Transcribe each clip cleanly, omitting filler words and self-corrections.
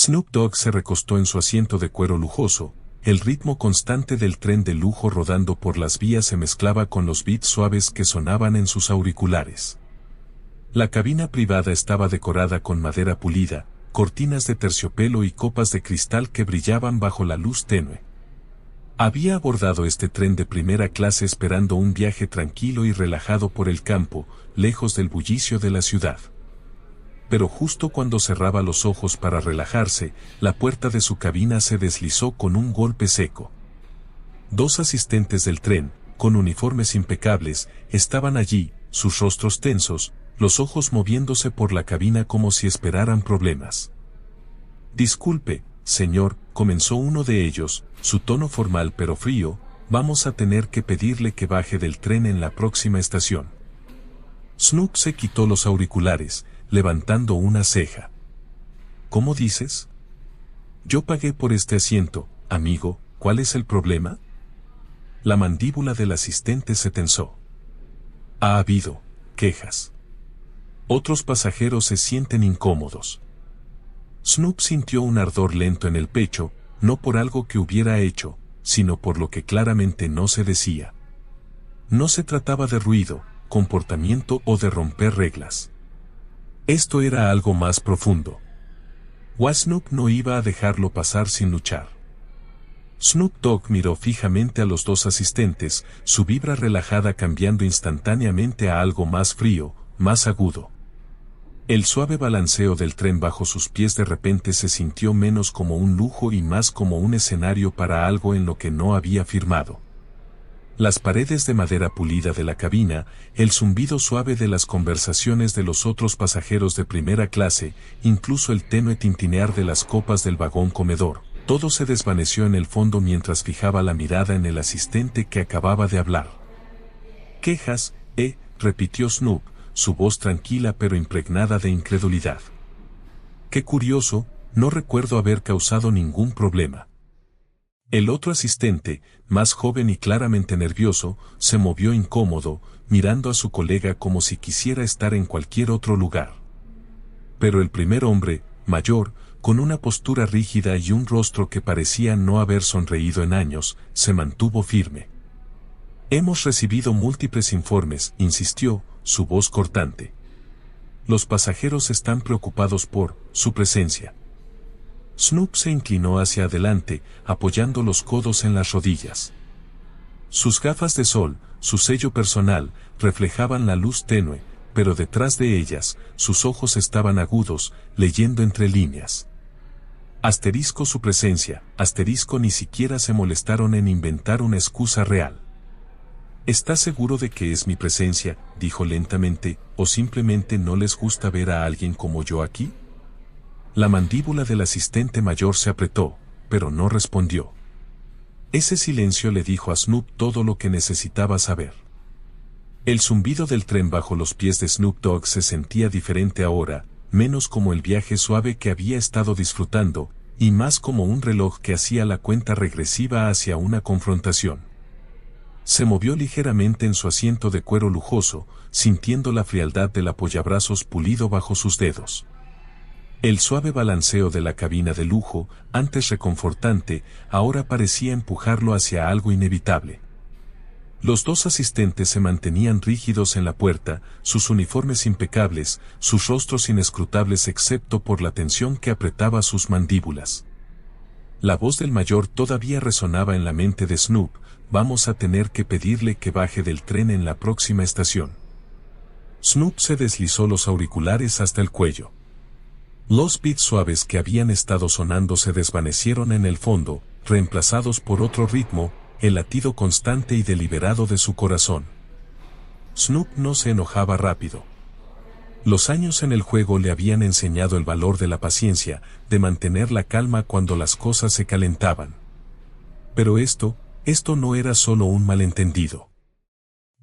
Snoop Dogg se recostó en su asiento de cuero lujoso. El ritmo constante del tren de lujo rodando por las vías se mezclaba con los beats suaves que sonaban en sus auriculares. La cabina privada estaba decorada con madera pulida, cortinas de terciopelo y copas de cristal que brillaban bajo la luz tenue. Había abordado este tren de primera clase esperando un viaje tranquilo y relajado por el campo, lejos del bullicio de la ciudad. Pero justo cuando cerraba los ojos para relajarse, la puerta de su cabina se deslizó con un golpe seco. Dos asistentes del tren, con uniformes impecables, estaban allí, sus rostros tensos, los ojos moviéndose por la cabina como si esperaran problemas. «Disculpe, señor», comenzó uno de ellos, su tono formal pero frío, «vamos a tener que pedirle que baje del tren en la próxima estación». Snoop se quitó los auriculares, levantando una ceja. «¿Cómo dices?» «Yo pagué por este asiento, amigo, ¿cuál es el problema?» La mandíbula del asistente se tensó. «Ha habido quejas. Otros pasajeros se sienten incómodos». Snoop sintió un ardor lento en el pecho, no por algo que hubiera hecho, sino por lo que claramente no se decía. No se trataba de ruido, comportamiento o de romper reglas. Esto era algo más profundo. Snoop no iba a dejarlo pasar sin luchar. Snoop Dogg miró fijamente a los dos asistentes, su vibra relajada cambiando instantáneamente a algo más frío, más agudo. El suave balanceo del tren bajo sus pies de repente se sintió menos como un lujo y más como un escenario para algo en lo que no había firmado. Las paredes de madera pulida de la cabina, el zumbido suave de las conversaciones de los otros pasajeros de primera clase, incluso el tenue tintinear de las copas del vagón comedor, todo se desvaneció en el fondo mientras fijaba la mirada en el asistente que acababa de hablar. «Quejas, repitió Snoop, su voz tranquila pero impregnada de incredulidad. «Qué curioso, no recuerdo haber causado ningún problema». El otro asistente, más joven y claramente nervioso, se movió incómodo, mirando a su colega como si quisiera estar en cualquier otro lugar. Pero el primer hombre, mayor, con una postura rígida y un rostro que parecía no haber sonreído en años, se mantuvo firme. «Hemos recibido múltiples informes», insistió, su voz cortante. «Los pasajeros están preocupados por su presencia». Snoop se inclinó hacia adelante, apoyando los codos en las rodillas. Sus gafas de sol, su sello personal, reflejaban la luz tenue, pero detrás de ellas, sus ojos estaban agudos, leyendo entre líneas. Asterisco su presencia, asterisco ni siquiera se molestaron en inventar una excusa real. «¿Estás seguro de que es mi presencia?», dijo lentamente, «¿o simplemente no les gusta ver a alguien como yo aquí?». La mandíbula del asistente mayor se apretó, pero no respondió. Ese silencio le dijo a Snoop todo lo que necesitaba saber. El zumbido del tren bajo los pies de Snoop Dogg se sentía diferente ahora, menos como el viaje suave que había estado disfrutando, y más como un reloj que hacía la cuenta regresiva hacia una confrontación. Se movió ligeramente en su asiento de cuero lujoso, sintiendo la frialdad del apoyabrazos pulido bajo sus dedos. El suave balanceo de la cabina de lujo, antes reconfortante, ahora parecía empujarlo hacia algo inevitable. Los dos asistentes se mantenían rígidos en la puerta, sus uniformes impecables, sus rostros inescrutables excepto por la tensión que apretaba sus mandíbulas. La voz del mayor todavía resonaba en la mente de Snoop: «Vamos a tener que pedirle que baje del tren en la próxima estación». Snoop se deslizó los auriculares hasta el cuello. Los beats suaves que habían estado sonando se desvanecieron en el fondo, reemplazados por otro ritmo, el latido constante y deliberado de su corazón. Snoop no se enojaba rápido. Los años en el juego le habían enseñado el valor de la paciencia, de mantener la calma cuando las cosas se calentaban. Pero esto no era solo un malentendido.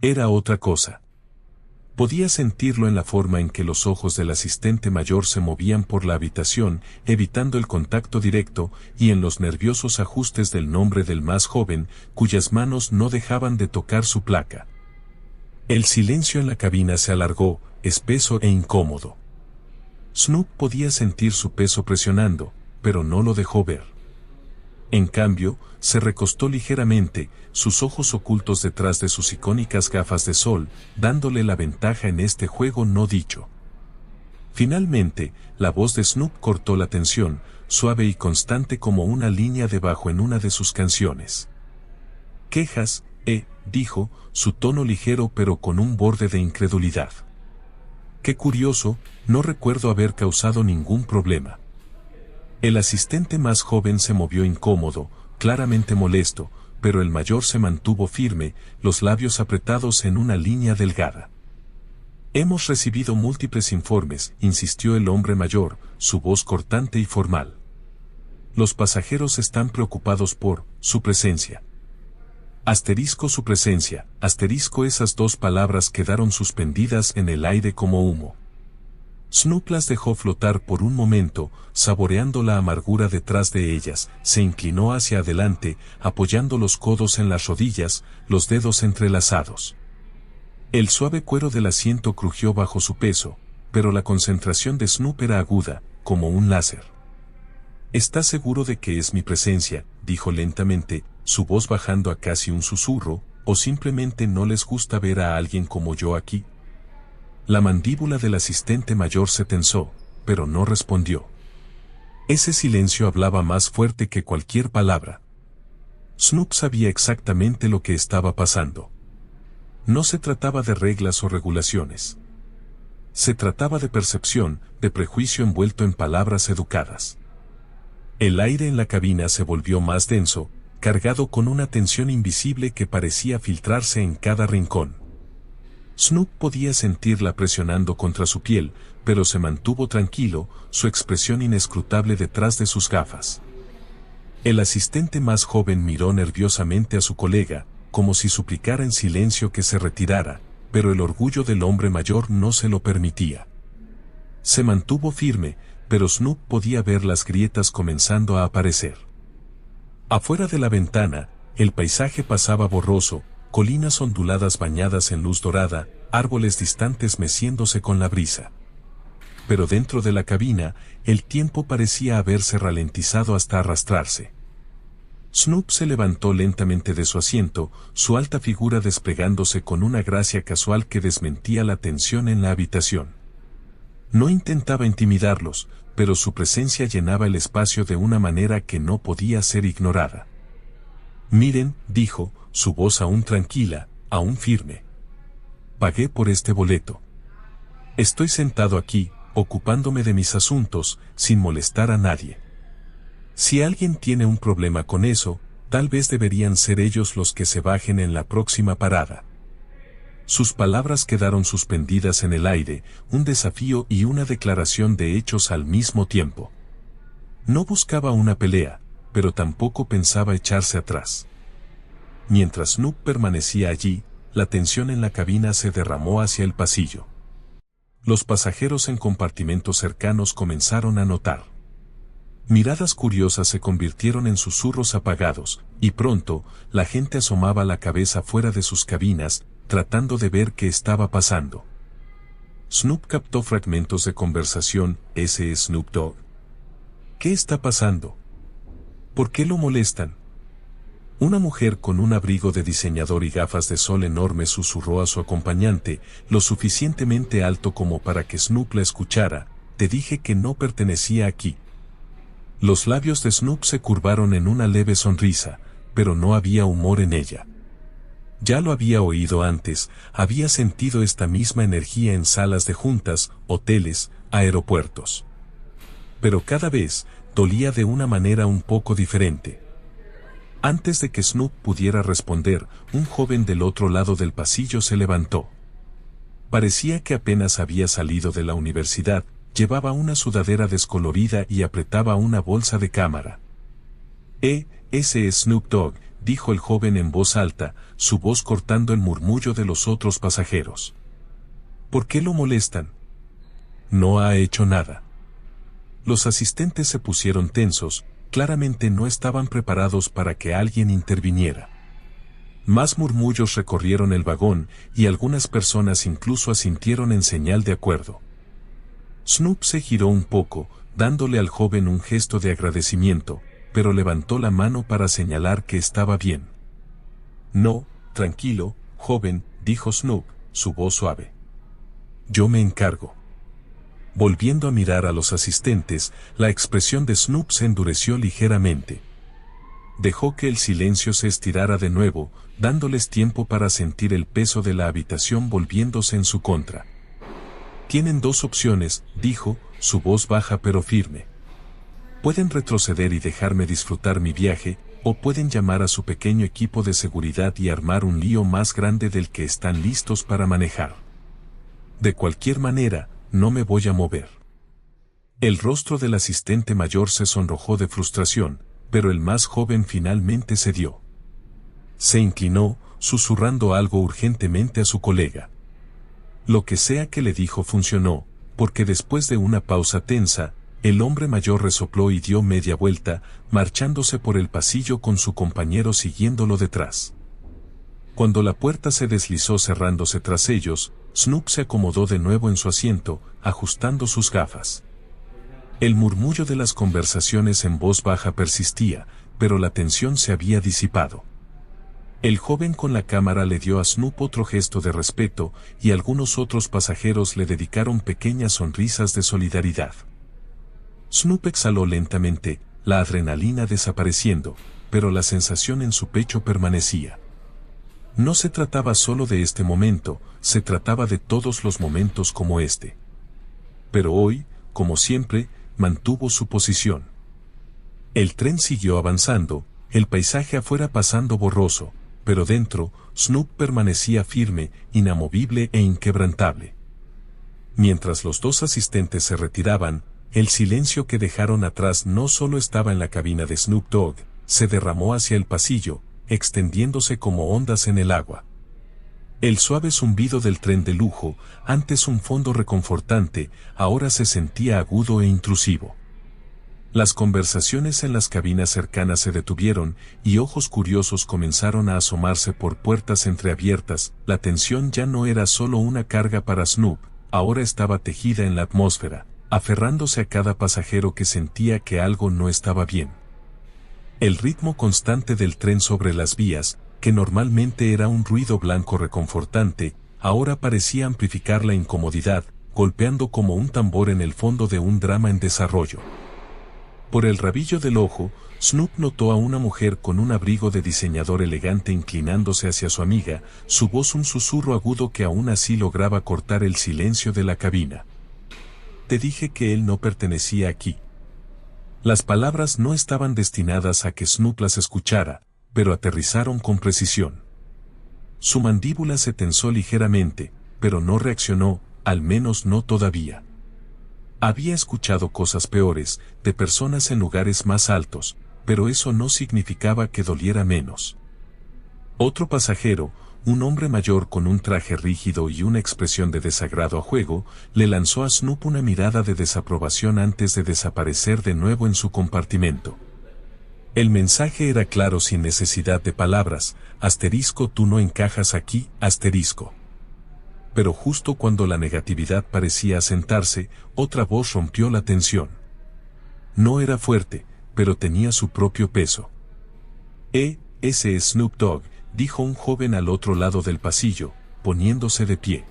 Era otra cosa. Podía sentirlo en la forma en que los ojos del asistente mayor se movían por la habitación, evitando el contacto directo, y en los nerviosos ajustes del nombre del más joven, cuyas manos no dejaban de tocar su placa. El silencio en la cabina se alargó, espeso e incómodo. Snoop podía sentir su peso presionando, pero no lo dejó ver. En cambio, se recostó ligeramente, sus ojos ocultos detrás de sus icónicas gafas de sol, dándole la ventaja en este juego no dicho. Finalmente, la voz de Snoop cortó la tensión, suave y constante como una línea de bajo en una de sus canciones. Quejas, dijo, su tono ligero pero con un borde de incredulidad. Qué curioso, no recuerdo haber causado ningún problema. El asistente más joven se movió incómodo, claramente molesto, pero el mayor se mantuvo firme, los labios apretados en una línea delgada. Hemos recibido múltiples informes, insistió el hombre mayor, su voz cortante y formal. Los pasajeros están preocupados por su presencia. Asterisco su presencia, asterisco esas dos palabras quedaron suspendidas en el aire como humo. Snoop las dejó flotar por un momento, saboreando la amargura detrás de ellas, se inclinó hacia adelante, apoyando los codos en las rodillas, los dedos entrelazados. El suave cuero del asiento crujió bajo su peso, pero la concentración de Snoop era aguda, como un láser. ¿Estás seguro de que es mi presencia?, dijo lentamente, su voz bajando a casi un susurro, ¿o simplemente no les gusta ver a alguien como yo aquí? La mandíbula del asistente mayor se tensó, pero no respondió. Ese silencio hablaba más fuerte que cualquier palabra. Snoop sabía exactamente lo que estaba pasando. No se trataba de reglas o regulaciones. Se trataba de percepción, de prejuicio envuelto en palabras educadas. El aire en la cabina se volvió más denso, cargado con una tensión invisible que parecía filtrarse en cada rincón. Snoop podía sentirla presionando contra su piel, pero se mantuvo tranquilo, su expresión inescrutable detrás de sus gafas. El asistente más joven miró nerviosamente a su colega, como si suplicara en silencio que se retirara, pero el orgullo del hombre mayor no se lo permitía. Se mantuvo firme, pero Snoop podía ver las grietas comenzando a aparecer. Afuera de la ventana, el paisaje pasaba borroso, colinas onduladas bañadas en luz dorada, árboles distantes meciéndose con la brisa. Pero dentro de la cabina, el tiempo parecía haberse ralentizado hasta arrastrarse. Snoop se levantó lentamente de su asiento, su alta figura desplegándose con una gracia casual que desmentía la tensión en la habitación. No intentaba intimidarlos, pero su presencia llenaba el espacio de una manera que no podía ser ignorada. Miren, dijo, su voz aún tranquila, aún firme. Pagué por este boleto. Estoy sentado aquí, ocupándome de mis asuntos, sin molestar a nadie. Si alguien tiene un problema con eso, tal vez deberían ser ellos los que se bajen en la próxima parada. Sus palabras quedaron suspendidas en el aire, un desafío y una declaración de hechos al mismo tiempo. No buscaba una pelea, pero tampoco pensaba echarse atrás. Mientras Snoop permanecía allí, la tensión en la cabina se derramó hacia el pasillo. Los pasajeros en compartimentos cercanos comenzaron a notar. Miradas curiosas se convirtieron en susurros apagados, y pronto, la gente asomaba la cabeza fuera de sus cabinas, tratando de ver qué estaba pasando. Snoop captó fragmentos de conversación. ¿Ese es Snoop Dogg? ¿Qué está pasando? ¿Por qué lo molestan? Una mujer con un abrigo de diseñador y gafas de sol enormes susurró a su acompañante, lo suficientemente alto como para que Snoop la escuchara: te dije que no pertenecía aquí. Los labios de Snoop se curvaron en una leve sonrisa, pero no había humor en ella. Ya lo había oído antes, había sentido esta misma energía en salas de juntas, hoteles, aeropuertos. Pero cada vez, dolía de una manera un poco diferente. Antes de que Snoop pudiera responder, un joven del otro lado del pasillo se levantó. Parecía que apenas había salido de la universidad, llevaba una sudadera descolorida y apretaba una bolsa de cámara. Ese es Snoop Dogg, dijo el joven en voz alta, su voz cortando el murmullo de los otros pasajeros. ¿Por qué lo molestan? No ha hecho nada. Los asistentes se pusieron tensos, claramente no estaban preparados para que alguien interviniera. Más murmullos recorrieron el vagón, y algunas personas incluso asintieron en señal de acuerdo. Snoop se giró un poco, dándole al joven un gesto de agradecimiento, pero levantó la mano para señalar que estaba bien. No, tranquilo, joven, dijo Snoop, su voz suave. Yo me encargo. Volviendo a mirar a los asistentes, la expresión de Snoop se endureció ligeramente. Dejó que el silencio se estirara de nuevo, dándoles tiempo para sentir el peso de la habitación volviéndose en su contra. Tienen dos opciones, dijo, su voz baja pero firme. Pueden retroceder y dejarme disfrutar mi viaje, o pueden llamar a su pequeño equipo de seguridad y armar un lío más grande del que están listos para manejar. De cualquier manera, no me voy a mover. El rostro del asistente mayor se sonrojó de frustración, pero el más joven finalmente cedió. Se inclinó, susurrando algo urgentemente a su colega. Lo que sea que le dijo funcionó, porque después de una pausa tensa, el hombre mayor resopló y dio media vuelta, marchándose por el pasillo con su compañero siguiéndolo detrás. Cuando la puerta se deslizó cerrándose tras ellos, Snoop se acomodó de nuevo en su asiento, ajustando sus gafas. El murmullo de las conversaciones en voz baja persistía, pero la tensión se había disipado. El joven con la cámara le dio a Snoop otro gesto de respeto, y algunos otros pasajeros le dedicaron pequeñas sonrisas de solidaridad. Snoop exhaló lentamente, la adrenalina desapareciendo, pero la sensación en su pecho permanecía. No se trataba solo de este momento, se trataba de todos los momentos como este. Pero hoy, como siempre, mantuvo su posición. El tren siguió avanzando, el paisaje afuera pasando borroso, pero dentro, Snoop permanecía firme, inamovible e inquebrantable. Mientras los dos asistentes se retiraban, el silencio que dejaron atrás no solo estaba en la cabina de Snoop Dogg, se derramó hacia el pasillo, extendiéndose como ondas en el agua. El suave zumbido del tren de lujo, antes un fondo reconfortante, ahora se sentía agudo e intrusivo. Las conversaciones en las cabinas cercanas se detuvieron, y ojos curiosos comenzaron a asomarse por puertas entreabiertas. La tensión ya no era solo una carga para Snoop, ahora estaba tejida en la atmósfera, aferrándose a cada pasajero que sentía que algo no estaba bien. El ritmo constante del tren sobre las vías, que normalmente era un ruido blanco reconfortante, ahora parecía amplificar la incomodidad, golpeando como un tambor en el fondo de un drama en desarrollo. Por el rabillo del ojo, Snoop notó a una mujer con un abrigo de diseñador elegante inclinándose hacia su amiga, su voz un susurro agudo que aún así lograba cortar el silencio de la cabina. Te dije que él no pertenecía aquí. Las palabras no estaban destinadas a que Snoop las escuchara, pero aterrizaron con precisión. Su mandíbula se tensó ligeramente, pero no reaccionó, al menos no todavía. Había escuchado cosas peores, de personas en lugares más altos, pero eso no significaba que doliera menos. Otro pasajero, un hombre mayor con un traje rígido y una expresión de desagrado a juego, le lanzó a Snoop una mirada de desaprobación antes de desaparecer de nuevo en su compartimento. El mensaje era claro sin necesidad de palabras: tú no encajas aquí, Pero justo cuando la negatividad parecía asentarse, otra voz rompió la tensión. No era fuerte, pero tenía su propio peso. Ese es Snoop Dogg, dijo un joven al otro lado del pasillo, poniéndose de pie.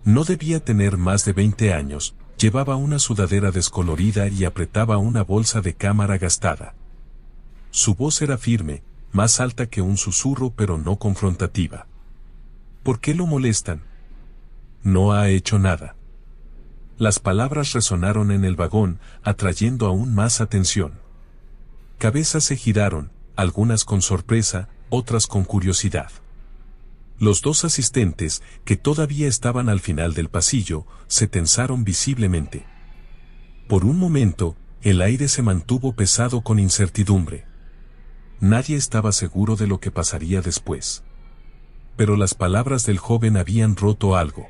No debía tener más de 20 años, llevaba una sudadera descolorida y apretaba una bolsa de cámara gastada. Su voz era firme, más alta que un susurro pero no confrontativa. ¿Por qué lo molestan? No ha hecho nada. Las palabras resonaron en el vagón, atrayendo aún más atención. Cabezas se giraron, algunas con sorpresa, otras con curiosidad. Los dos asistentes, que todavía estaban al final del pasillo, se tensaron visiblemente. Por un momento, el aire se mantuvo pesado con incertidumbre. Nadie estaba seguro de lo que pasaría después. Pero las palabras del joven habían roto algo.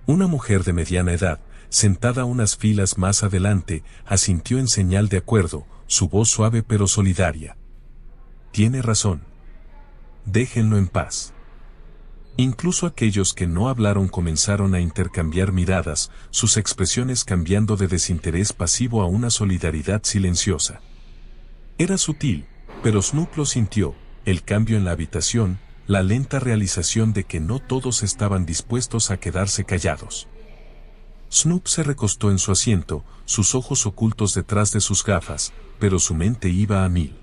Una mujer de mediana edad, sentada unas filas más adelante, asintió en señal de acuerdo, su voz suave pero solidaria. Tiene razón. Déjenlo en paz. Incluso aquellos que no hablaron comenzaron a intercambiar miradas, sus expresiones cambiando de desinterés pasivo a una solidaridad silenciosa. Era sutil, pero Snoop lo sintió, el cambio en la habitación, la lenta realización de que no todos estaban dispuestos a quedarse callados. Snoop se recostó en su asiento, sus ojos ocultos detrás de sus gafas, pero su mente iba a mil.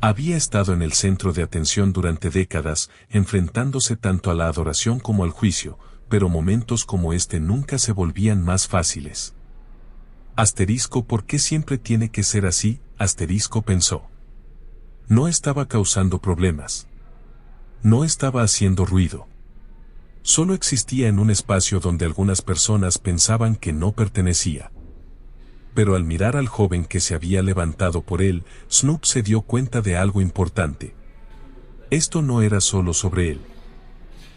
Había estado en el centro de atención durante décadas, enfrentándose tanto a la adoración como al juicio, pero momentos como este nunca se volvían más fáciles. ¿Por qué siempre tiene que ser así? Pensó. No estaba causando problemas. No estaba haciendo ruido. Solo existía en un espacio donde algunas personas pensaban que no pertenecía. Pero al mirar al joven que se había levantado por él, Snoop se dio cuenta de algo importante. Esto no era solo sobre él.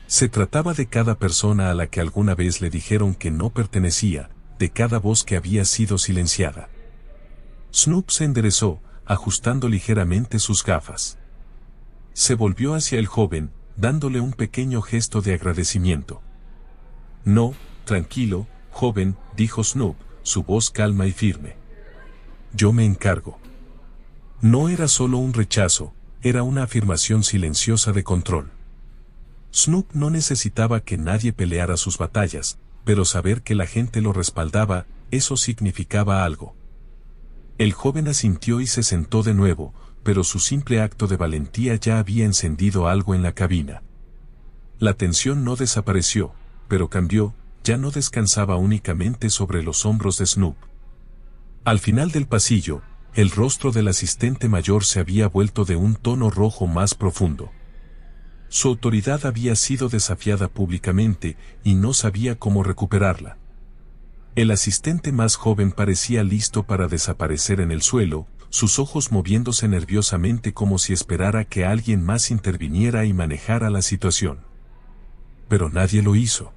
Se trataba de cada persona a la que alguna vez le dijeron que no pertenecía, de cada voz que había sido silenciada. Snoop se enderezó, ajustando ligeramente sus gafas. Se volvió hacia el joven, dándole un pequeño gesto de agradecimiento. No, tranquilo, joven, dijo Snoop, su voz calma y firme. Yo me encargo. No era solo un rechazo, era una afirmación silenciosa de control. Snoop no necesitaba que nadie peleara sus batallas, pero saber que la gente lo respaldaba, eso significaba algo. El joven asintió y se sentó de nuevo, pero su simple acto de valentía ya había encendido algo en la cabina. La tensión no desapareció, pero cambió, ya no descansaba únicamente sobre los hombros de Snoop. Al final del pasillo, el rostro del asistente mayor se había vuelto de un tono rojo más profundo. Su autoridad había sido desafiada públicamente y no sabía cómo recuperarla. El asistente más joven parecía listo para desaparecer en el suelo, sus ojos moviéndose nerviosamente como si esperara que alguien más interviniera y manejara la situación. Pero nadie lo hizo.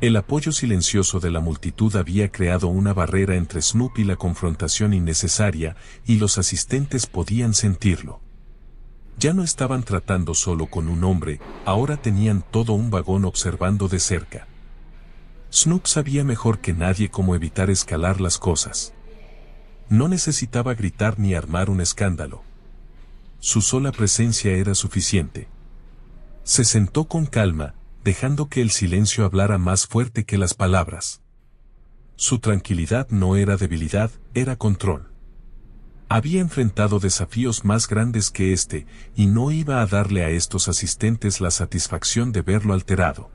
El apoyo silencioso de la multitud había creado una barrera entre Snoop y la confrontación innecesaria, y los asistentes podían sentirlo. Ya no estaban tratando solo con un hombre, ahora tenían todo un vagón observando de cerca. Snoop sabía mejor que nadie cómo evitar escalar las cosas. No necesitaba gritar ni armar un escándalo. Su sola presencia era suficiente. Se sentó con calma, dejando que el silencio hablara más fuerte que las palabras. Su tranquilidad no era debilidad, era control. Había enfrentado desafíos más grandes que este, y no iba a darle a estos asistentes la satisfacción de verlo alterado.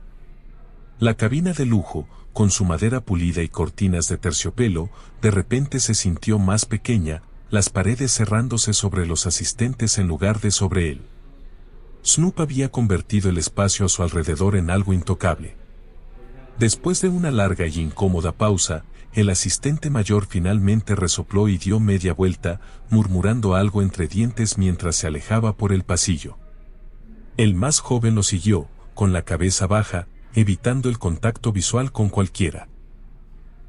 La cabina de lujo, con su madera pulida y cortinas de terciopelo, de repente se sintió más pequeña, las paredes cerrándose sobre los asistentes en lugar de sobre él. Snoop había convertido el espacio a su alrededor en algo intocable. Después de una larga y incómoda pausa, el asistente mayor finalmente resopló y dio media vuelta, murmurando algo entre dientes mientras se alejaba por el pasillo. El más joven lo siguió, con la cabeza baja, evitando el contacto visual con cualquiera.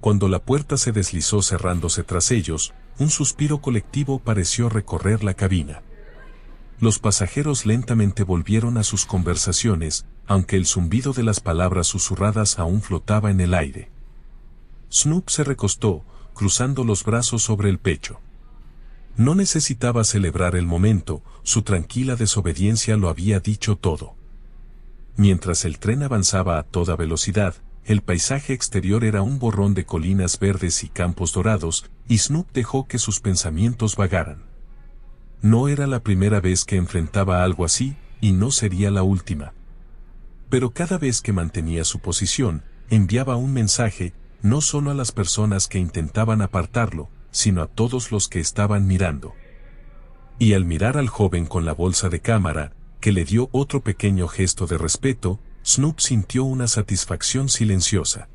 Cuando la puerta se deslizó cerrándose tras ellos, un suspiro colectivo pareció recorrer la cabina. Los pasajeros lentamente volvieron a sus conversaciones, aunque el zumbido de las palabras susurradas aún flotaba en el aire. Snoop se recostó, cruzando los brazos sobre el pecho. No necesitaba celebrar el momento, su tranquila desobediencia lo había dicho todo. Mientras el tren avanzaba a toda velocidad, el paisaje exterior era un borrón de colinas verdes y campos dorados, y Snoop dejó que sus pensamientos vagaran. No era la primera vez que enfrentaba algo así, y no sería la última. Pero cada vez que mantenía su posición, enviaba un mensaje, no solo a las personas que intentaban apartarlo, sino a todos los que estaban mirando. Y al mirar al joven con la bolsa de cámara, que le dio otro pequeño gesto de respeto, Snoop sintió una satisfacción silenciosa.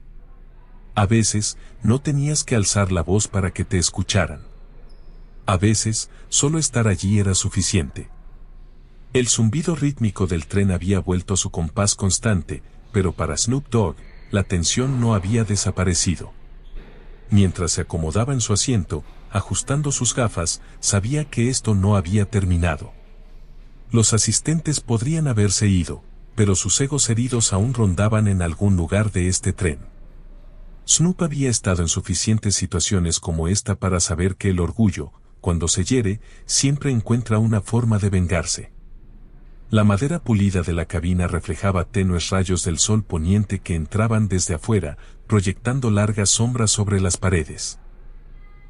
A veces, no tenías que alzar la voz para que te escucharan. A veces, solo estar allí era suficiente. El zumbido rítmico del tren había vuelto a su compás constante, pero para Snoop Dogg, la tensión no había desaparecido. Mientras se acomodaba en su asiento, ajustando sus gafas, sabía que esto no había terminado. Los asistentes podrían haberse ido, pero sus egos heridos aún rondaban en algún lugar de este tren. Snoop había estado en suficientes situaciones como esta para saber que el orgullo, cuando se hiere, siempre encuentra una forma de vengarse. La madera pulida de la cabina reflejaba tenues rayos del sol poniente que entraban desde afuera, proyectando largas sombras sobre las paredes.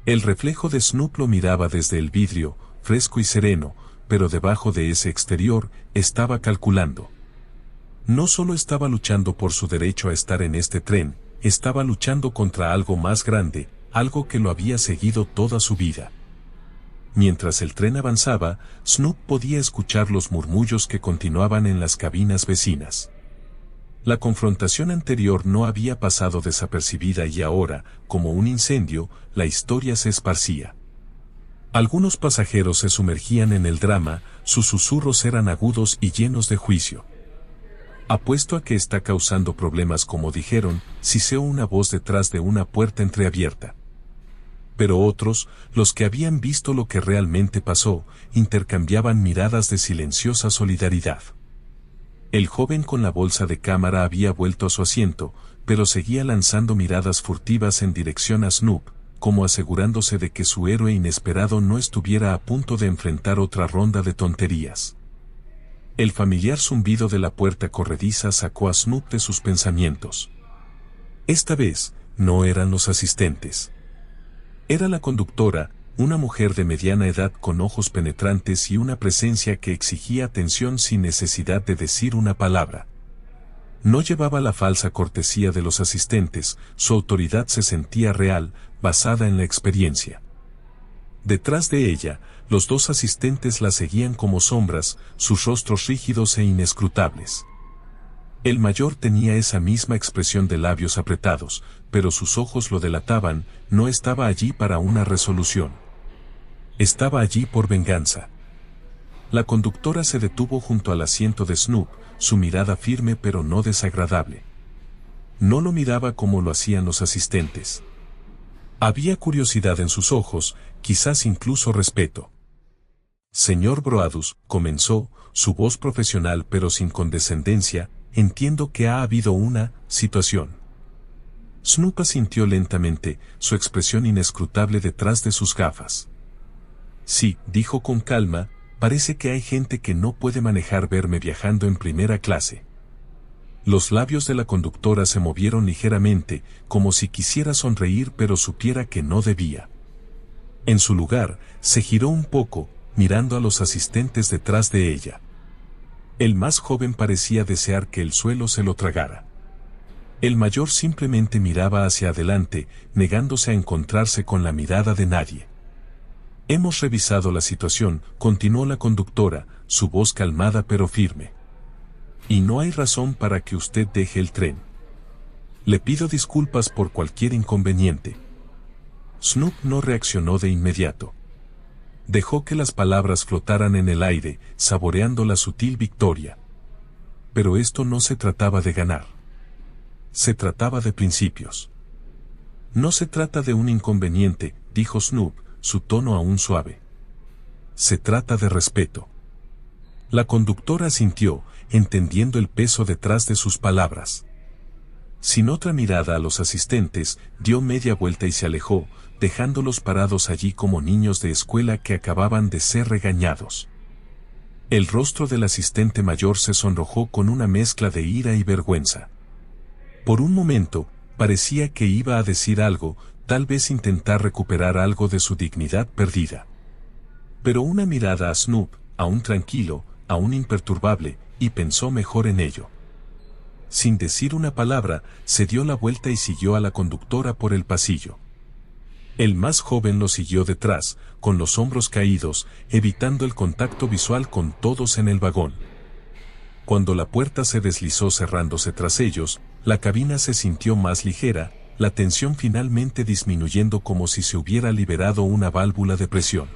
El reflejo de Snoop lo miraba desde el vidrio, fresco y sereno, pero debajo de ese exterior, estaba calculando. No solo estaba luchando por su derecho a estar en este tren, estaba luchando contra algo más grande, algo que lo había seguido toda su vida. Mientras el tren avanzaba, Snoop podía escuchar los murmullos que continuaban en las cabinas vecinas. La confrontación anterior no había pasado desapercibida y ahora, como un incendio, la historia se esparcía. Algunos pasajeros se sumergían en el drama, sus susurros eran agudos y llenos de juicio. Apuesto a que está causando problemas, como dijeron, siseó una voz detrás de una puerta entreabierta. Pero otros, los que habían visto lo que realmente pasó, intercambiaban miradas de silenciosa solidaridad. El joven con la bolsa de cámara había vuelto a su asiento, pero seguía lanzando miradas furtivas en dirección a Snoop, como asegurándose de que su héroe inesperado no estuviera a punto de enfrentar otra ronda de tonterías. El familiar zumbido de la puerta corrediza sacó a Snoop de sus pensamientos. Esta vez, no eran los asistentes. Era la conductora, una mujer de mediana edad con ojos penetrantes y una presencia que exigía atención sin necesidad de decir una palabra. No llevaba la falsa cortesía de los asistentes, su autoridad se sentía real, basada en la experiencia. Detrás de ella, los dos asistentes la seguían como sombras, sus rostros rígidos e inescrutables. El mayor tenía esa misma expresión de labios apretados, pero sus ojos lo delataban, no estaba allí para una resolución. Estaba allí por venganza. La conductora se detuvo junto al asiento de Snoop, su mirada firme pero no desagradable. No lo miraba como lo hacían los asistentes. Había curiosidad en sus ojos, quizás incluso respeto. Señor Broadus, comenzó, su voz profesional pero sin condescendencia, entiendo que ha habido una situación. Snoop asintió lentamente, su expresión inescrutable detrás de sus gafas. Sí, dijo con calma, parece que hay gente que no puede manejar verme viajando en primera clase. Los labios de la conductora se movieron ligeramente, como si quisiera sonreír pero supiera que no debía. En su lugar, se giró un poco, mirando a los asistentes detrás de ella. El más joven parecía desear que el suelo se lo tragara. El mayor simplemente miraba hacia adelante, negándose a encontrarse con la mirada de nadie. Hemos revisado la situación, continuó la conductora, su voz calmada pero firme. Y no hay razón para que usted deje el tren. Le pido disculpas por cualquier inconveniente. Snoop no reaccionó de inmediato. Dejó que las palabras flotaran en el aire, saboreando la sutil victoria. Pero esto no se trataba de ganar. Se trataba de principios. No se trata de un inconveniente, dijo Snoop, su tono aún suave. Se trata de respeto. La conductora asintió, entendiendo el peso detrás de sus palabras. Sin otra mirada a los asistentes, dio media vuelta y se alejó, dejándolos parados allí como niños de escuela que acababan de ser regañados. El rostro del asistente mayor se sonrojó con una mezcla de ira y vergüenza. Por un momento, parecía que iba a decir algo, tal vez intentar recuperar algo de su dignidad perdida. Pero una mirada a Snoop, aún tranquilo, aún imperturbable, y pensó mejor en ello. Sin decir una palabra, se dio la vuelta y siguió a la conductora por el pasillo. El más joven lo siguió detrás, con los hombros caídos, evitando el contacto visual con todos en el vagón. Cuando la puerta se deslizó cerrándose tras ellos, la cabina se sintió más ligera, la tensión finalmente disminuyendo como si se hubiera liberado una válvula de presión.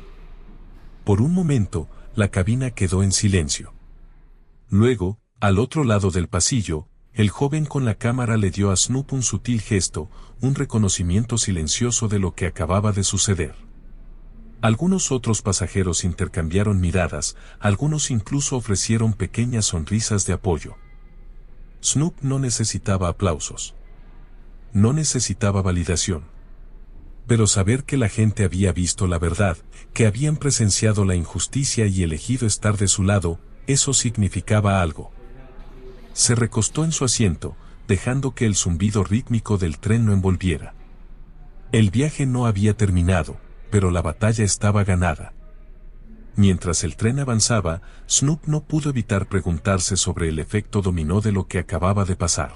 Por un momento, la cabina quedó en silencio. Luego, al otro lado del pasillo, el joven con la cámara le dio a Snoop un sutil gesto, un reconocimiento silencioso de lo que acababa de suceder. Algunos otros pasajeros intercambiaron miradas, algunos incluso ofrecieron pequeñas sonrisas de apoyo. Snoop no necesitaba aplausos. No necesitaba validación. Pero saber que la gente había visto la verdad, que habían presenciado la injusticia y elegido estar de su lado, eso significaba algo. Se recostó en su asiento, dejando que el zumbido rítmico del tren lo envolviera. El viaje no había terminado, pero la batalla estaba ganada. Mientras el tren avanzaba, Snoop no pudo evitar preguntarse sobre el efecto dominó de lo que acababa de pasar.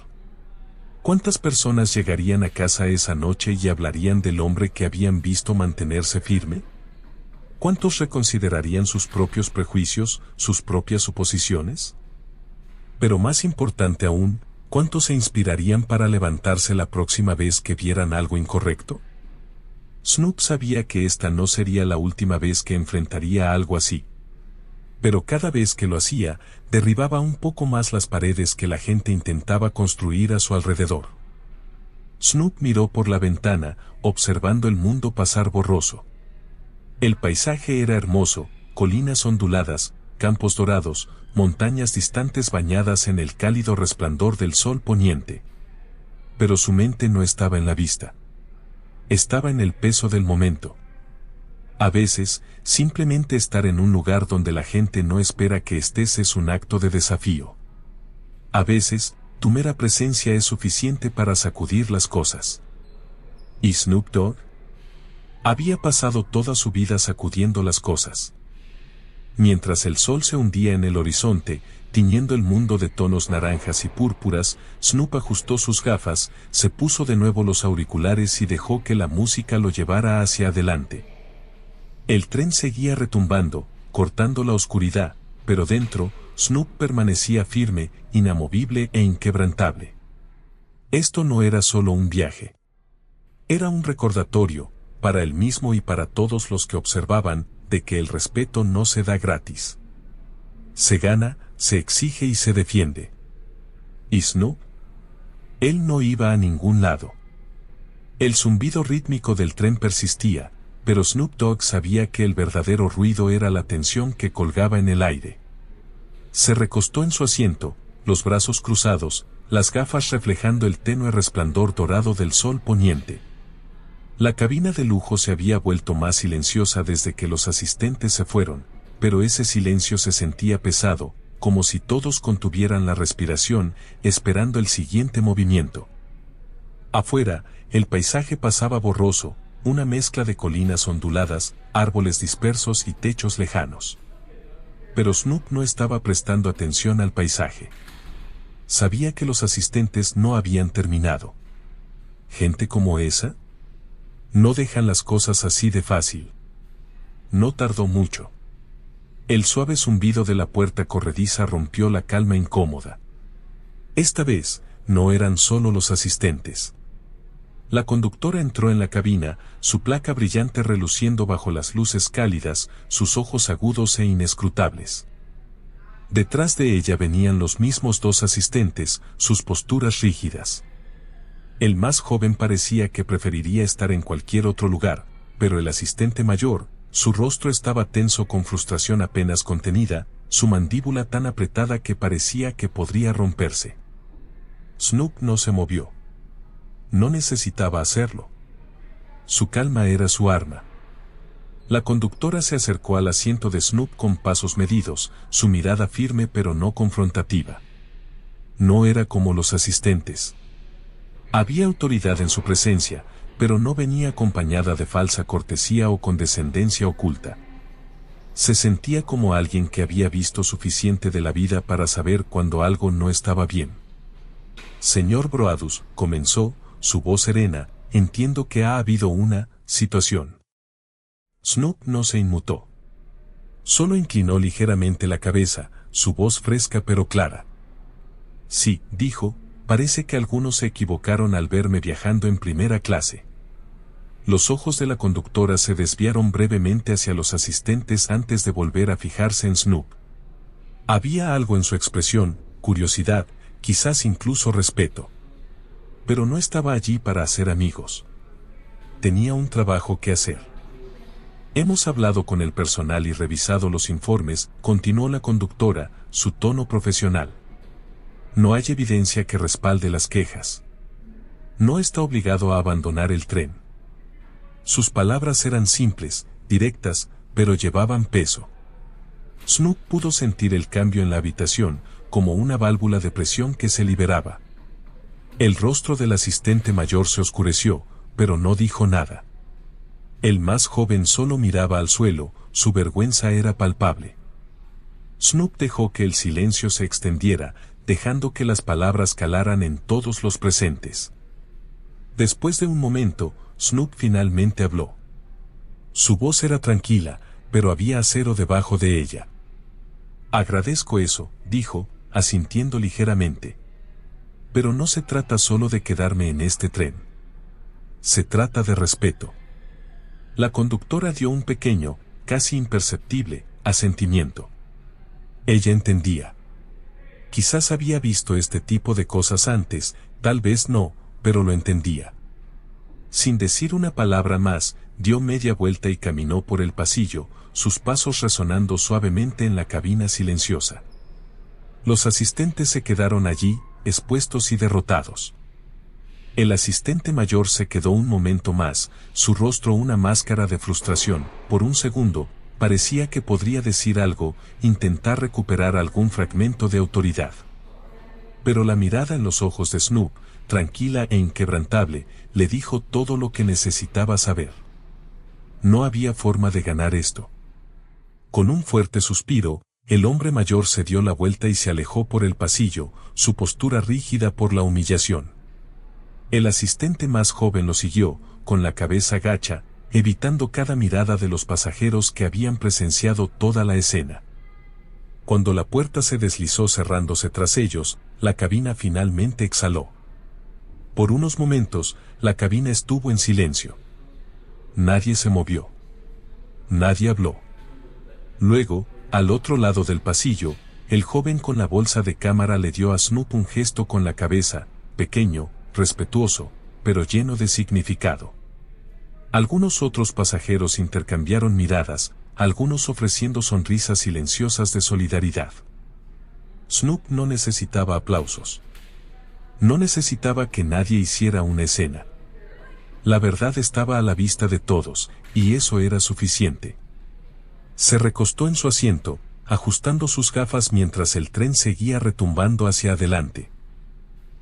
¿Cuántas personas llegarían a casa esa noche y hablarían del hombre que habían visto mantenerse firme? ¿Cuántos reconsiderarían sus propios prejuicios, sus propias suposiciones? Pero más importante aún, ¿cuántos se inspirarían para levantarse la próxima vez que vieran algo incorrecto? Snoop sabía que esta no sería la última vez que enfrentaría algo así. Pero cada vez que lo hacía, derribaba un poco más las paredes que la gente intentaba construir a su alrededor. Snoop miró por la ventana, observando el mundo pasar borroso. El paisaje era hermoso, colinas onduladas, campos dorados, montañas distantes bañadas en el cálido resplandor del sol poniente. Pero su mente no estaba en la vista. Estaba en el peso del momento. A veces, simplemente estar en un lugar donde la gente no espera que estés es un acto de desafío. A veces, tu mera presencia es suficiente para sacudir las cosas. ¿Y Snoop Dogg? Había pasado toda su vida sacudiendo las cosas. Mientras el sol se hundía en el horizonte, tiñendo el mundo de tonos naranjas y púrpuras, Snoop ajustó sus gafas, se puso de nuevo los auriculares y dejó que la música lo llevara hacia adelante. El tren seguía retumbando, cortando la oscuridad, pero dentro, Snoop permanecía firme, inamovible e inquebrantable. Esto no era solo un viaje. Era un recordatorio, para él mismo y para todos los que observaban, de que el respeto no se da gratis. Se gana, se exige y se defiende. ¿Y Snoop? Él no iba a ningún lado. El zumbido rítmico del tren persistía, pero Snoop Dogg sabía que el verdadero ruido era la tensión que colgaba en el aire. Se recostó en su asiento, los brazos cruzados, las gafas reflejando el tenue resplandor dorado del sol poniente. La cabina de lujo se había vuelto más silenciosa desde que los asistentes se fueron, pero ese silencio se sentía pesado, como si todos contuvieran la respiración, esperando el siguiente movimiento. Afuera, el paisaje pasaba borroso, una mezcla de colinas onduladas, árboles dispersos y techos lejanos. Pero Snoop no estaba prestando atención al paisaje. Sabía que los asistentes no habían terminado. ¿Gente como esa? No dejan las cosas así de fácil. No tardó mucho. El suave zumbido de la puerta corrediza rompió la calma incómoda. Esta vez, no eran solo los asistentes. La conductora entró en la cabina, su placa brillante reluciendo bajo las luces cálidas, sus ojos agudos e inescrutables. Detrás de ella venían los mismos dos asistentes, sus posturas rígidas. El más joven parecía que preferiría estar en cualquier otro lugar, pero el asistente mayor, su rostro estaba tenso con frustración apenas contenida, su mandíbula tan apretada que parecía que podría romperse. Snoop no se movió. No necesitaba hacerlo. Su calma era su arma. La conductora se acercó al asiento de Snoop con pasos medidos, su mirada firme pero no confrontativa. No era como los asistentes. Había autoridad en su presencia, pero no venía acompañada de falsa cortesía o condescendencia oculta. Se sentía como alguien que había visto suficiente de la vida para saber cuando algo no estaba bien. Señor Broadus, comenzó, su voz serena, entiendo que ha habido una situación. Snoop no se inmutó. Solo inclinó ligeramente la cabeza, su voz fresca pero clara. Sí, dijo, parece que algunos se equivocaron al verme viajando en primera clase. Los ojos de la conductora se desviaron brevemente hacia los asistentes antes de volver a fijarse en Snoop. Había algo en su expresión, curiosidad, quizás incluso respeto. Pero no estaba allí para hacer amigos. Tenía un trabajo que hacer. Hemos hablado con el personal y revisado los informes, continuó la conductora, su tono profesional. No hay evidencia que respalde las quejas. No está obligado a abandonar el tren. Sus palabras eran simples, directas, pero llevaban peso. Snoop pudo sentir el cambio en la habitación, como una válvula de presión que se liberaba. El rostro del asistente mayor se oscureció, pero no dijo nada. El más joven solo miraba al suelo, su vergüenza era palpable. Snoop dejó que el silencio se extendiera, dejando que las palabras calaran en todos los presentes. Después de un momento, Snoop finalmente habló. Su voz era tranquila, pero había acero debajo de ella. Agradezco eso, dijo, asintiendo ligeramente. Pero no se trata solo de quedarme en este tren. Se trata de respeto. La conductora dio un pequeño, casi imperceptible, asentimiento. Ella entendía. Quizás había visto este tipo de cosas antes, tal vez no, pero lo entendía. Sin decir una palabra más, dio media vuelta y caminó por el pasillo, sus pasos resonando suavemente en la cabina silenciosa. Los asistentes se quedaron allí, expuestos y derrotados. El asistente mayor se quedó un momento más, su rostro una máscara de frustración. Por un segundo, parecía que podría decir algo, intentar recuperar algún fragmento de autoridad. Pero la mirada en los ojos de Snoop, tranquila e inquebrantable, le dijo todo lo que necesitaba saber. No había forma de ganar esto. Con un fuerte suspiro, el hombre mayor se dio la vuelta y se alejó por el pasillo, su postura rígida por la humillación. El asistente más joven lo siguió, con la cabeza gacha, evitando cada mirada de los pasajeros que habían presenciado toda la escena. Cuando la puerta se deslizó cerrándose tras ellos, la cabina finalmente exhaló. Por unos momentos, la cabina estuvo en silencio. Nadie se movió. Nadie habló. Luego, al otro lado del pasillo, el joven con la bolsa de cámara le dio a Snoop un gesto con la cabeza, pequeño, respetuoso, pero lleno de significado. Algunos otros pasajeros intercambiaron miradas, algunos ofreciendo sonrisas silenciosas de solidaridad. Snoop no necesitaba aplausos. No necesitaba que nadie hiciera una escena. La verdad estaba a la vista de todos, y eso era suficiente. Se recostó en su asiento, ajustando sus gafas mientras el tren seguía retumbando hacia adelante.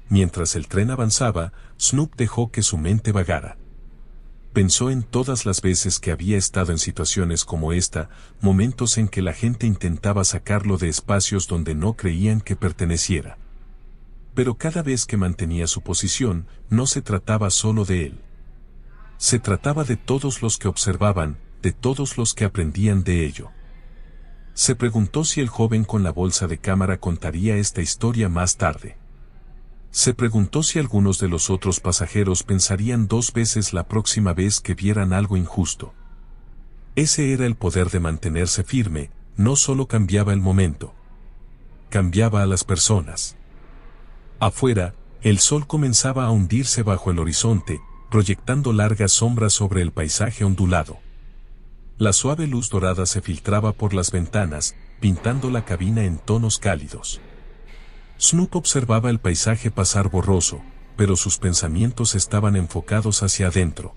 Mientras el tren avanzaba, Snoop dejó que su mente vagara. Pensó en todas las veces que había estado en situaciones como esta, momentos en que la gente intentaba sacarlo de espacios donde no creían que perteneciera. Pero cada vez que mantenía su posición, no se trataba solo de él. Se trataba de todos los que observaban, de todos los que aprendían de ello. Se preguntó si el joven con la bolsa de cámara contaría esta historia más tarde. Se preguntó si algunos de los otros pasajeros pensarían dos veces la próxima vez que vieran algo injusto. Ese era el poder de mantenerse firme, no solo cambiaba el momento. Cambiaba a las personas. Afuera, el sol comenzaba a hundirse bajo el horizonte, proyectando largas sombras sobre el paisaje ondulado. La suave luz dorada se filtraba por las ventanas, pintando la cabina en tonos cálidos. Snoop observaba el paisaje pasar borroso, pero sus pensamientos estaban enfocados hacia adentro.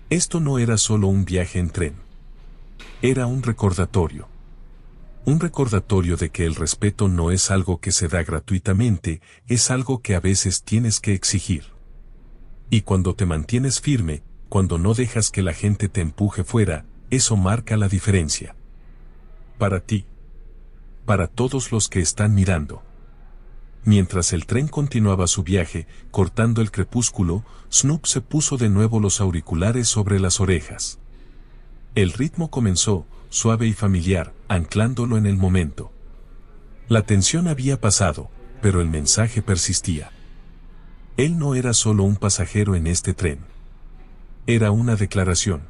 Esto no era solo un viaje en tren. Era un recordatorio. Un recordatorio de que el respeto no es algo que se da gratuitamente, es algo que a veces tienes que exigir. Y cuando te mantienes firme, cuando no dejas que la gente te empuje fuera, eso marca la diferencia. Para ti. Para todos los que están mirando. Mientras el tren continuaba su viaje, cortando el crepúsculo, Snoop se puso de nuevo los auriculares sobre las orejas. El ritmo comenzó, suave y familiar, anclándolo en el momento. La tensión había pasado, pero el mensaje persistía. Él no era solo un pasajero en este tren. Era una declaración.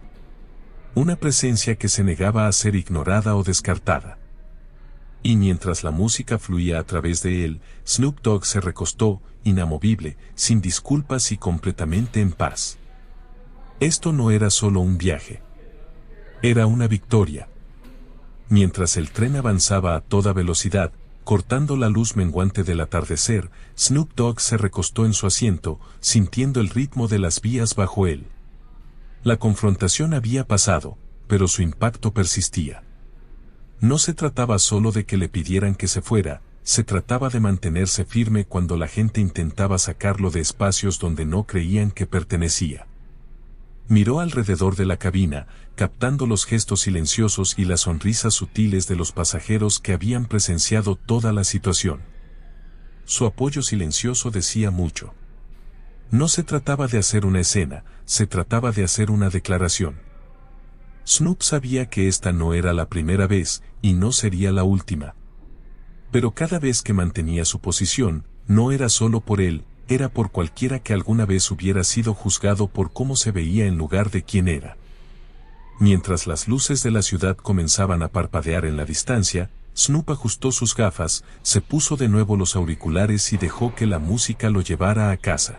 Una presencia que se negaba a ser ignorada o descartada. Y mientras la música fluía a través de él, Snoop Dogg se recostó, inamovible, sin disculpas y completamente en paz. Esto no era solo un viaje. Era una victoria. Mientras el tren avanzaba a toda velocidad, Cortando la luz menguante del atardecer, Snoop Dogg se recostó en su asiento, sintiendo el ritmo de las vías bajo él. La confrontación había pasado, pero su impacto persistía. No se trataba solo de que le pidieran que se fuera, se trataba de mantenerse firme cuando la gente intentaba sacarlo de espacios donde no creían que pertenecía. Miró alrededor de la cabina, captando los gestos silenciosos y las sonrisas sutiles de los pasajeros que habían presenciado toda la situación. Su apoyo silencioso decía mucho. No se trataba de hacer una escena, se trataba de hacer una declaración. Snoop sabía que esta no era la primera vez, y no sería la última. Pero cada vez que mantenía su posición, no era solo por él, era por cualquiera que alguna vez hubiera sido juzgado por cómo se veía en lugar de quién era. Mientras las luces de la ciudad comenzaban a parpadear en la distancia, Snoop ajustó sus gafas, se puso de nuevo los auriculares y dejó que la música lo llevara a casa.